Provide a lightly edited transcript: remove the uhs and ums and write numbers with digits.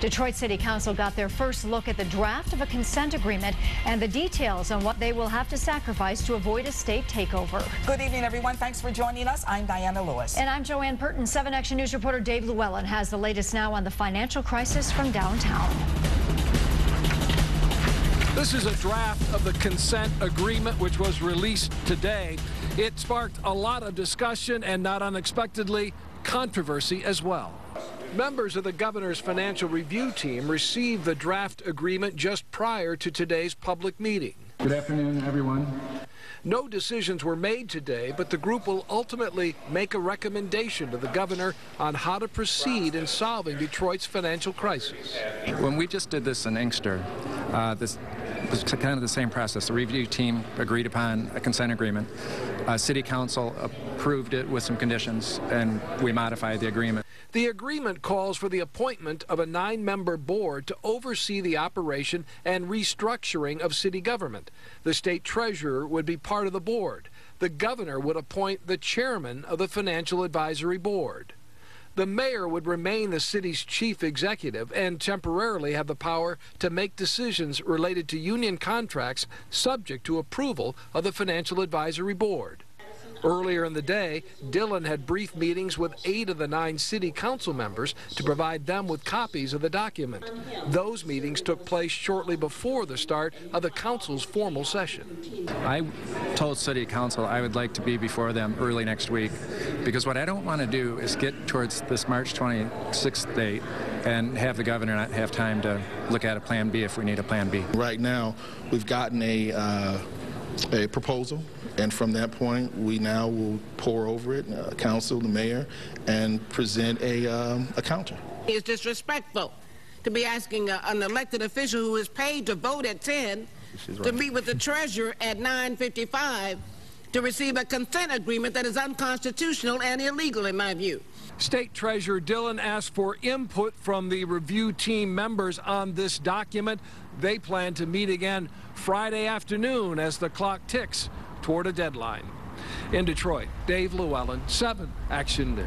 Detroit City Council got their first look at the draft of a consent agreement and the details on what they will have to sacrifice to avoid a state takeover. Good evening, everyone. Thanks for joining us. I'm Diana Lewis. And I'm Joanne Purton. 7 Action News reporter Dave Llewellyn has the latest now on the financial crisis from downtown. This is a draft of the consent agreement, which was released today. It sparked a lot of discussion and, not unexpectedly, controversy as well. Members of the governor's financial review team received the draft agreement just prior to today's public meeting. Good afternoon, everyone. No decisions were made today, but the group will ultimately make a recommendation to the governor on how to proceed in solving Detroit's financial crisis. When we just did this in Inkster, this was kind of the same process. The review team agreed upon a consent agreement. City Council approved it with some conditions, and we modified the agreement. The agreement calls for the appointment of a 9-member board to oversee the operation and restructuring of city government. The state treasurer would be part of the board. The governor would appoint the chairman of the financial advisory board. The mayor would remain the city's chief executive and temporarily have the power to make decisions related to union contracts subject to approval of the financial advisory board. Earlier in the day, Dillon had brief meetings with 8 of the 9 city council members to provide them with copies of the document. Those meetings took place shortly before the start of the council's formal session. I told City Council I would like to be before them early next week, because what I don't want to do is get towards this March 26th date and have the governor not have time to look at a plan B if we need a plan B. Right now, we've gotten a proposal, and from that point, we now will pour over it, council, the mayor, and present a counter. It's disrespectful to be asking an elected official who is paid to vote at 10 to meet with the treasurer at 9:55 to receive a consent agreement that is unconstitutional and illegal, in my view. State Treasurer Dillon asked for input from the review team members on this document. They plan to meet again Friday afternoon as the clock ticks toward a deadline. In Detroit, Dave Llewellyn, 7 Action News.